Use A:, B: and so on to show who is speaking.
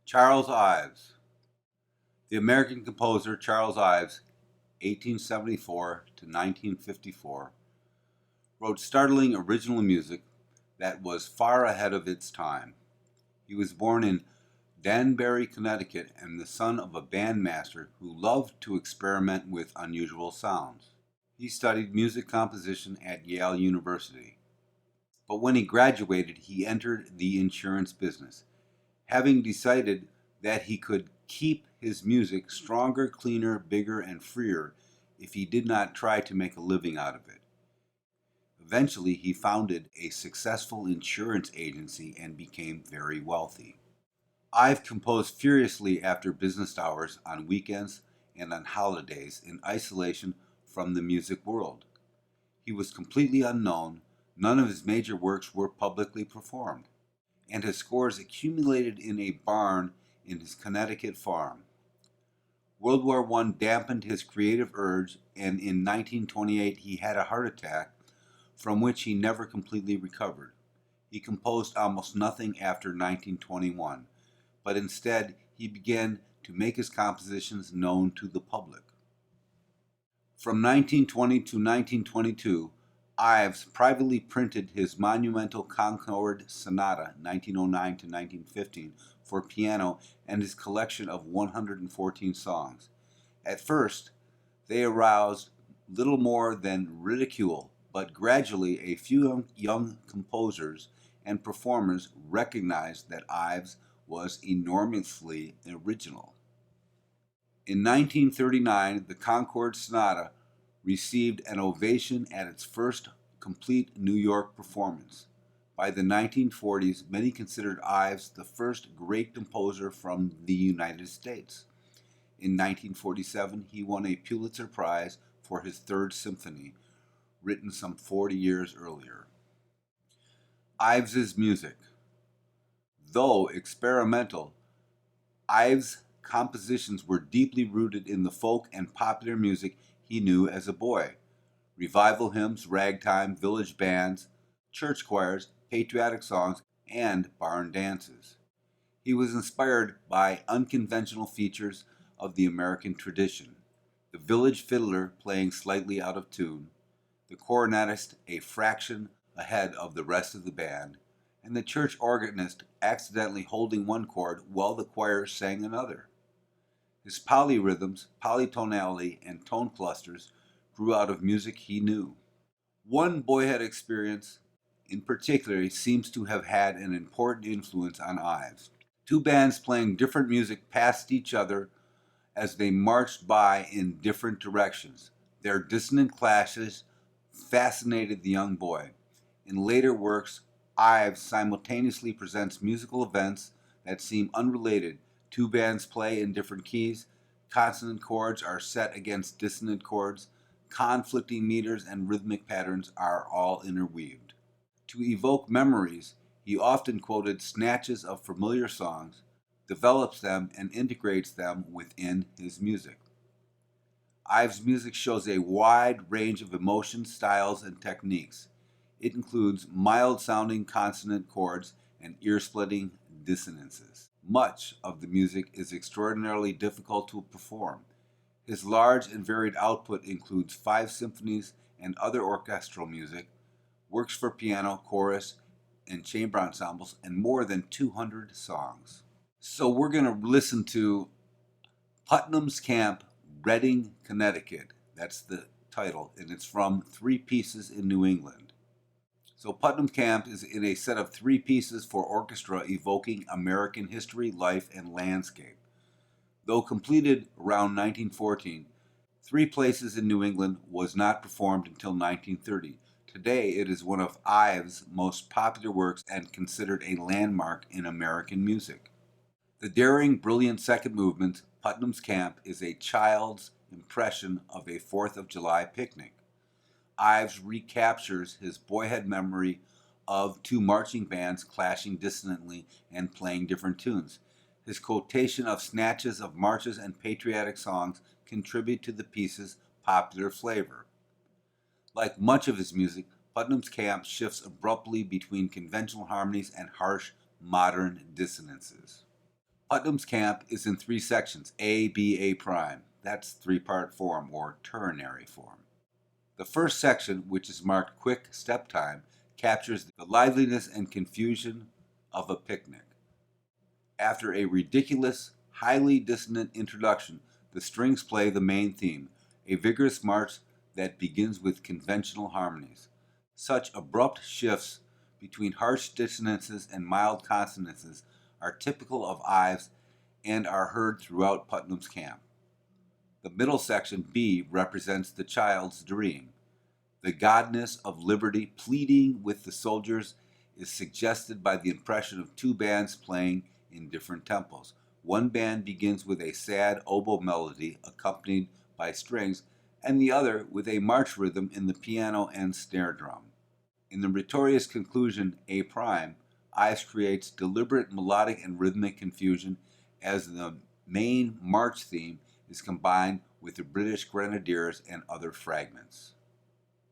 A: Charles Ives. The American composer Charles Ives, 1874 to 1954, wrote startling original music that was far ahead of its time. He was born in Danbury, Connecticut, and the son of a bandmaster who loved to experiment with unusual sounds. He studied music composition at Yale University. But when he graduated, he entered the insurance business, having decided that he could keep his music stronger, cleaner, bigger, and freer if he did not try to make a living out of it. Eventually, he founded a successful insurance agency and became very wealthy. I've composed furiously after business hours, on weekends, and on holidays in isolation from the music world. He was completely unknown, none of his major works were publicly performed, and his scores accumulated in a barn in his Connecticut farm. World War I dampened his creative urge, and in 1928 he had a heart attack from which he never completely recovered. He composed almost nothing after 1921, but instead he began to make his compositions known to the public. From 1920 to 1922, Ives privately printed his monumental Concord Sonata, 1909 to 1915, for piano and his collection of 114 songs. At first, they aroused little more than ridicule, but gradually a few young composers and performers recognized that Ives was enormously original. In 1939, the Concord Sonata received an ovation at its first complete New York performance. By the 1940s, many considered Ives the first great composer from the United States. In 1947, he won a Pulitzer Prize for his Third Symphony, written some 40 years earlier. Ives's music. Though experimental, Ives' compositions were deeply rooted in the folk and popular music he knew as a boy: revival hymns, ragtime, village bands, church choirs, patriotic songs, and barn dances. He was inspired by unconventional features of the American tradition: the village fiddler playing slightly out of tune, the cornetist a fraction ahead of the rest of the band, and the church organist accidentally holding one chord while the choir sang another. His polyrhythms, polytonality, and tone clusters grew out of music he knew. One boyhood experience in particular seems to have had an important influence on Ives. Two bands playing different music passed each other as they marched by in different directions. Their dissonant clashes fascinated the young boy. In later works, Ives simultaneously presents musical events that seem unrelated. Two bands play in different keys, consonant chords are set against dissonant chords, conflicting meters and rhythmic patterns are all interweaved. To evoke memories, he often quoted snatches of familiar songs, develops them, and integrates them within his music. Ives' music shows a wide range of emotions, styles, and techniques. It includes mild-sounding consonant chords and ear-splitting dissonances. Much of the music is extraordinarily difficult to perform. His large and varied output includes 5 symphonies and other orchestral music, works for piano, chorus, and chamber ensembles, and more than 200 songs. So we're going to listen to Putnam's Camp, Reading, Connecticut. That's the title, and it's from Three Pieces in New England. So Putnam Camp is in a set of 3 pieces for orchestra evoking American history, life, and landscape. Though completed around 1914, Three Places in New England was not performed until 1930. Today it is one of Ives' most popular works and considered a landmark in American music. The daring, brilliant second movement, Putnam's Camp, is a child's impression of a 4th of July picnic. Ives recaptures his boyhood memory of 2 marching bands clashing dissonantly and playing different tunes. His quotation of snatches of marches and patriotic songs contribute to the piece's popular flavor. Like much of his music, Putnam's Camp shifts abruptly between conventional harmonies and harsh, modern dissonances. Putnam's camp is in three sections, A, B, A prime. That's three-part form or ternary form. The first section, which is marked quick step time, captures the liveliness and confusion of a picnic. After a ridiculous, highly dissonant introduction, the strings play the main theme, a vigorous march that begins with conventional harmonies. Such abrupt shifts between harsh dissonances and mild consonances are typical of Ives and are heard throughout Putnam's camp. The middle section, B, represents the child's dream. The godness of liberty pleading with the soldiers is suggested by the impression of two bands playing in different tempos. One band begins with a sad oboe melody accompanied by strings, and the other with a march rhythm in the piano and snare drum. In the rhetorious conclusion, A prime, Ives creates deliberate melodic and rhythmic confusion as the main march theme is combined with the British Grenadiers and other fragments.